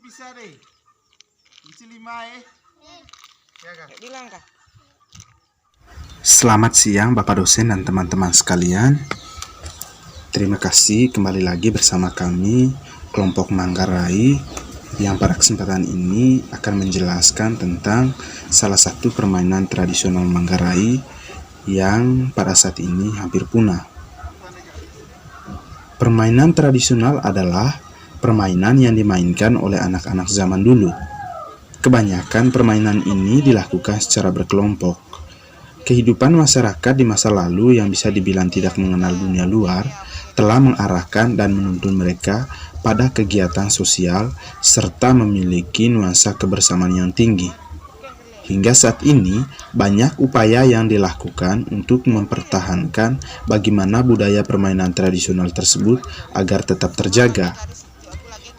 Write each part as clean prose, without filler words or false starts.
bisa deh. Isi 5 ya kan? Bilang kah? Selamat siang Bapak dosen dan teman-teman sekalian. Terima kasih kembali lagi bersama kami kelompok Manggarai yang pada kesempatan ini akan menjelaskan tentang salah satu permainan tradisional Manggarai yang pada saat ini hampir punah. Permainan tradisional adalah permainan yang dimainkan oleh anak-anak zaman dulu. Kebanyakan permainan ini dilakukan secara berkelompok. Kehidupan masyarakat di masa lalu yang bisa dibilang tidak mengenal dunia luar telah mengarahkan dan menuntun mereka pada kegiatan sosial serta memiliki nuansa kebersamaan yang tinggi. Hingga saat ini, banyak upaya yang dilakukan untuk mempertahankan bagaimana budaya permainan tradisional tersebut agar tetap terjaga.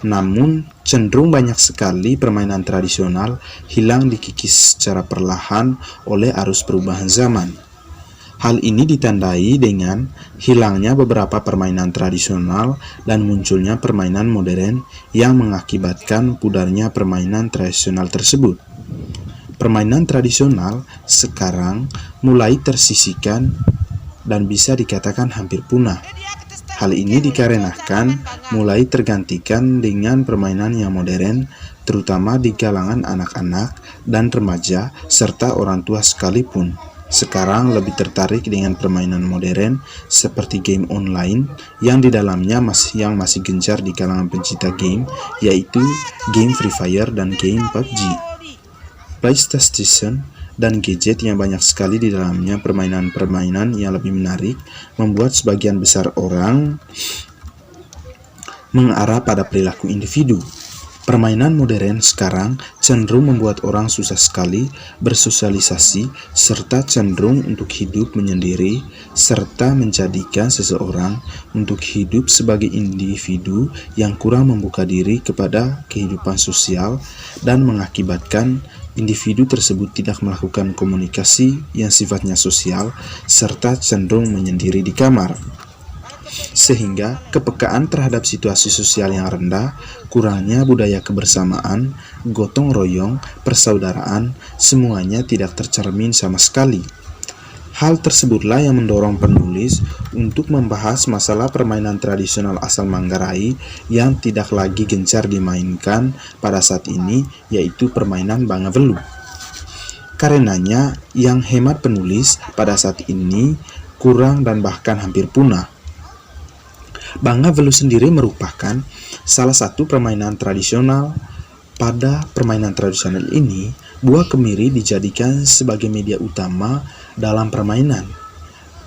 Namun, cenderung banyak sekali permainan tradisional hilang dikikis secara perlahan oleh arus perubahan zaman. Hal ini ditandai dengan hilangnya beberapa permainan tradisional dan munculnya permainan modern yang mengakibatkan pudarnya permainan tradisional tersebut. Permainan tradisional sekarang mulai tersisihkan dan bisa dikatakan hampir punah. Hal ini dikarenakan mulai tergantikan dengan permainan yang modern, terutama di kalangan anak-anak dan remaja serta orang tua sekalipun. Sekarang lebih tertarik dengan permainan modern seperti game online yang di dalamnya masih gencar di kalangan pencinta game, yaitu game Free Fire dan game PUBG. PlayStation dan gadget yang banyak sekali di dalamnya permainan-permainan yang lebih menarik membuat sebagian besar orang mengarah pada perilaku individu. Permainan modern sekarang cenderung membuat orang susah sekali bersosialisasi serta cenderung untuk hidup menyendiri serta menjadikan seseorang untuk hidup sebagai individu yang kurang membuka diri kepada kehidupan sosial dan mengakibatkan individu tersebut tidak melakukan komunikasi yang sifatnya sosial serta cenderung menyendiri di kamar. Sehingga kepekaan terhadap situasi sosial yang rendah, kurangnya budaya kebersamaan, gotong royong, persaudaraan, semuanya tidak tercermin sama sekali. Hal tersebutlah yang mendorong penulis untuk membahas masalah permainan tradisional asal Manggarai yang tidak lagi gencar dimainkan pada saat ini, yaitu permainan Bangavelu. Karenanya, yang hemat penulis pada saat ini kurang dan bahkan hampir punah. Bangavelu sendiri merupakan salah satu permainan tradisional. Pada permainan tradisional ini, buah kemiri dijadikan sebagai media utama dalam permainan.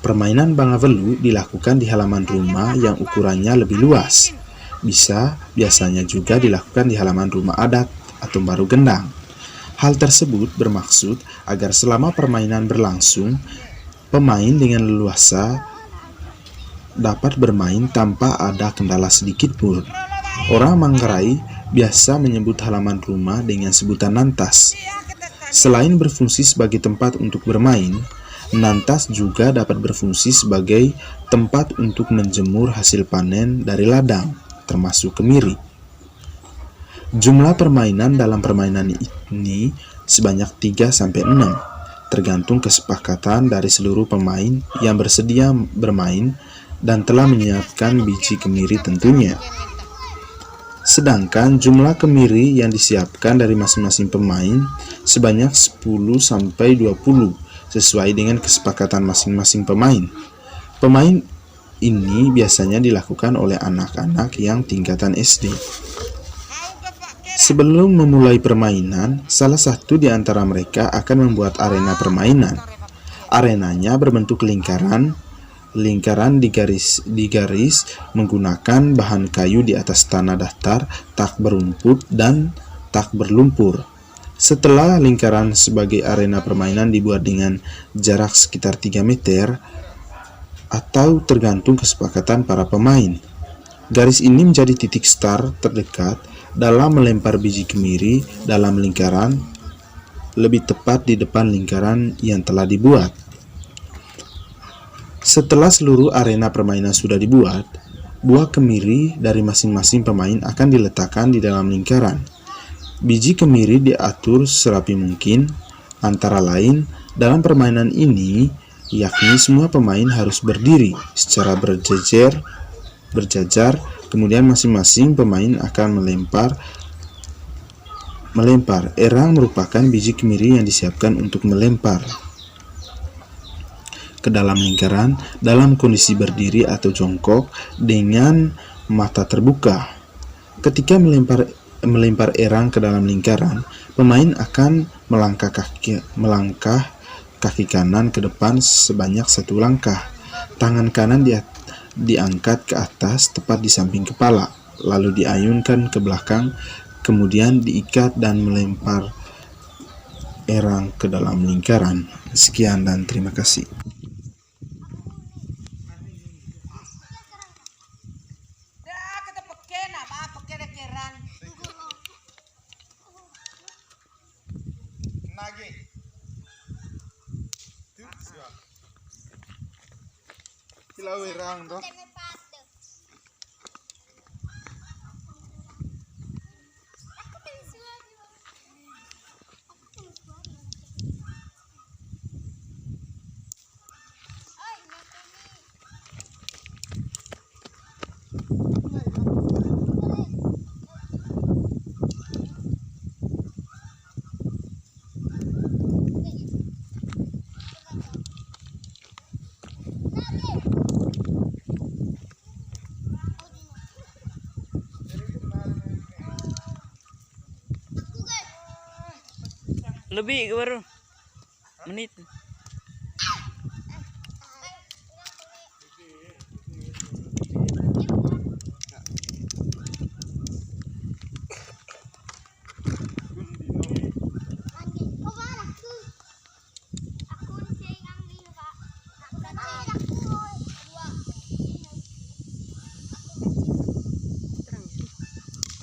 Permainan Bangavelu dilakukan di halaman rumah yang ukurannya lebih luas. Biasanya juga dilakukan di halaman rumah adat atau baru gendang. Hal tersebut bermaksud agar selama permainan berlangsung, pemain dengan leluasa dapat bermain tanpa ada kendala sedikit pun. Orang Manggarai biasa menyebut halaman rumah dengan sebutan nantas. Selain berfungsi sebagai tempat untuk bermain, nantas juga dapat berfungsi sebagai tempat untuk menjemur hasil panen dari ladang, termasuk kemiri. Jumlah permainan dalam permainan ini sebanyak 3-6, tergantung kesepakatan dari seluruh pemain yang bersedia bermain dan telah menyiapkan biji kemiri tentunya. Sedangkan jumlah kemiri yang disiapkan dari masing-masing pemain sebanyak 10-20 sesuai dengan kesepakatan masing-masing pemain. Pemain ini biasanya dilakukan oleh anak-anak yang tingkatan SD. Sebelum memulai permainan, salah satu di antara mereka akan membuat arena permainan. Arenanya berbentuk lingkaran digaris menggunakan bahan kayu di atas tanah datar, tak berumput dan tak berlumpur. Setelah lingkaran sebagai arena permainan dibuat dengan jarak sekitar 3 meter atau tergantung kesepakatan para pemain. Garis ini menjadi titik start terdekat dalam melempar biji kemiri dalam lingkaran, lebih tepat di depan lingkaran yang telah dibuat. Setelah seluruh arena permainan sudah dibuat, buah kemiri dari masing-masing pemain akan diletakkan di dalam lingkaran. Biji kemiri diatur serapi mungkin, antara lain dalam permainan ini, yakni semua pemain harus berdiri secara berjajar, kemudian masing-masing pemain akan melempar. Erang merupakan biji kemiri yang disiapkan untuk melempar ke dalam lingkaran dalam kondisi berdiri atau jongkok dengan mata terbuka. Ketika melempar erang ke dalam lingkaran, pemain akan melangkah kaki kanan ke depan sebanyak 1 langkah. Tangan kanan diangkat ke atas tepat di samping kepala, lalu diayunkan ke belakang, kemudian diikat dan melempar erang ke dalam lingkaran. Sekian dan terima kasih. Nage. Tuh, siap. Hilau erang toh. Lebih baru menit.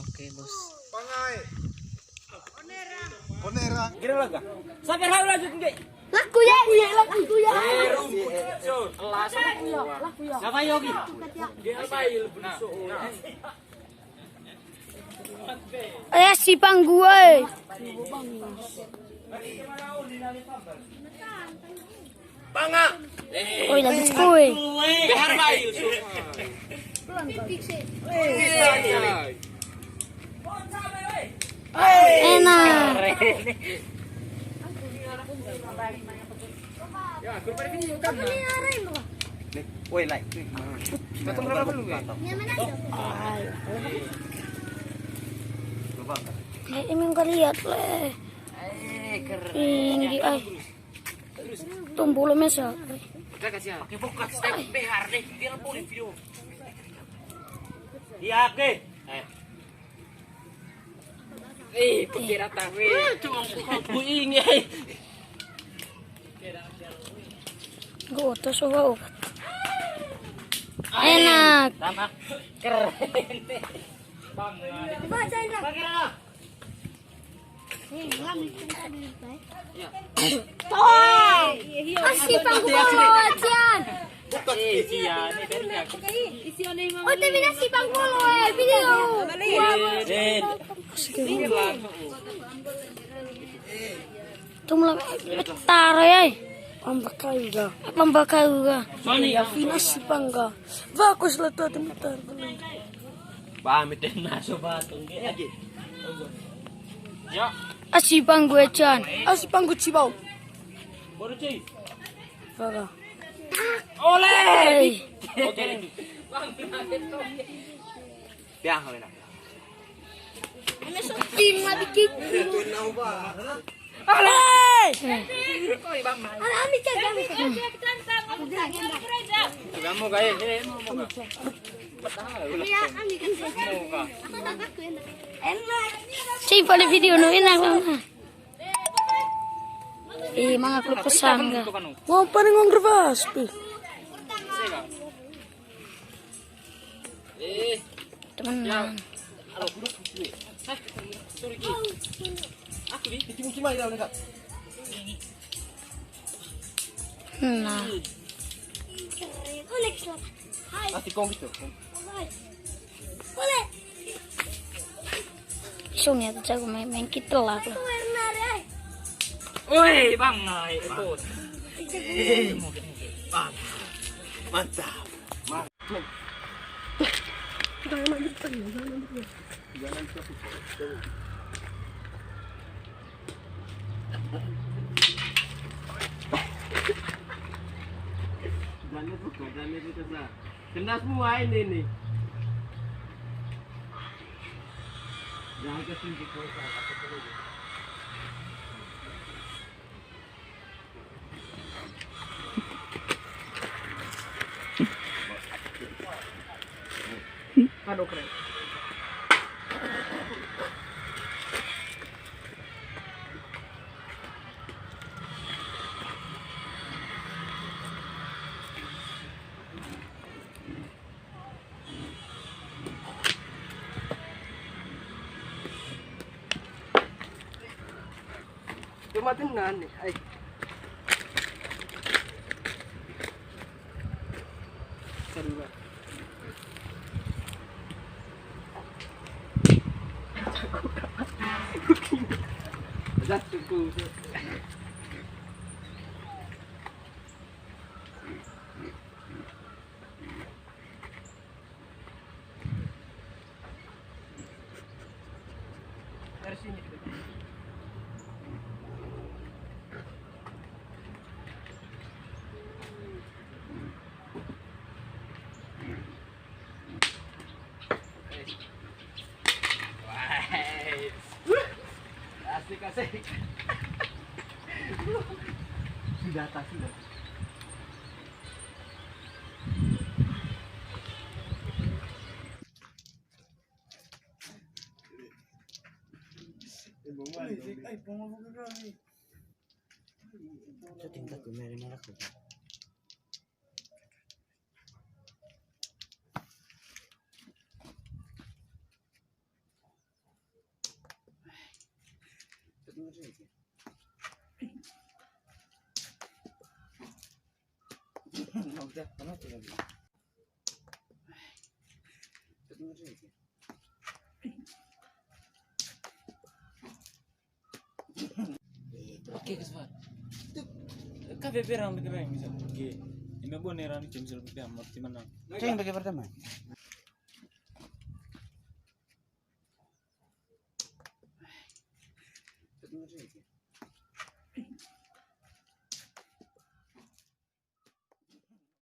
Oke, bos. Pangai. Onera. Kira laga. Sampai hau lanjut nggih. Laku ya. Kelas. Siapa yogi? Si pang gue. Banga. Oi, lagi kue. Enak. Woi, like. Datang berapa lu? Emang gak lihat leh. Ini di ay. Tombol mesa. Pakai buka step behar deh, biar boleh video. Iya, oke. Pakai rata we. Aku ingin. Gue tuh suka. Enak. Sama. Keren. Asih pangku acian. Oh, tapi nasi pangku video. Tumla betar ya. Pambakay ga. Ya finas pangga. Bagus lah tuh bentar. Pamit na so batong lagi. Ya. Asih panggu acian. Asih panggu cibaw. Baru cuy. Baga. Oleh. Oke. Biang na. Tim mabikit. Oleh. Alami kami. Kamu gaya mau Cik pada video nu enak lah. Mga kelupasan ga. Mau pa rin ang gravas. Temenan. Nah. langsung ya tuh jago main kita lah. Woi, Bang, itu. Mantap. Kena semua ini. Jangan ketinggi kau Aduh keren. Cuma dengan nih, ay. Seru. Satu. Dari sini. Asik. Sudah atas sudah. Tingkat kemarin aku. Oke, kesempat. Itu kafe perang dengan bisa. Oke. Ini buat neran jam selesai jam mana? Itu yang bagi pertama. Itu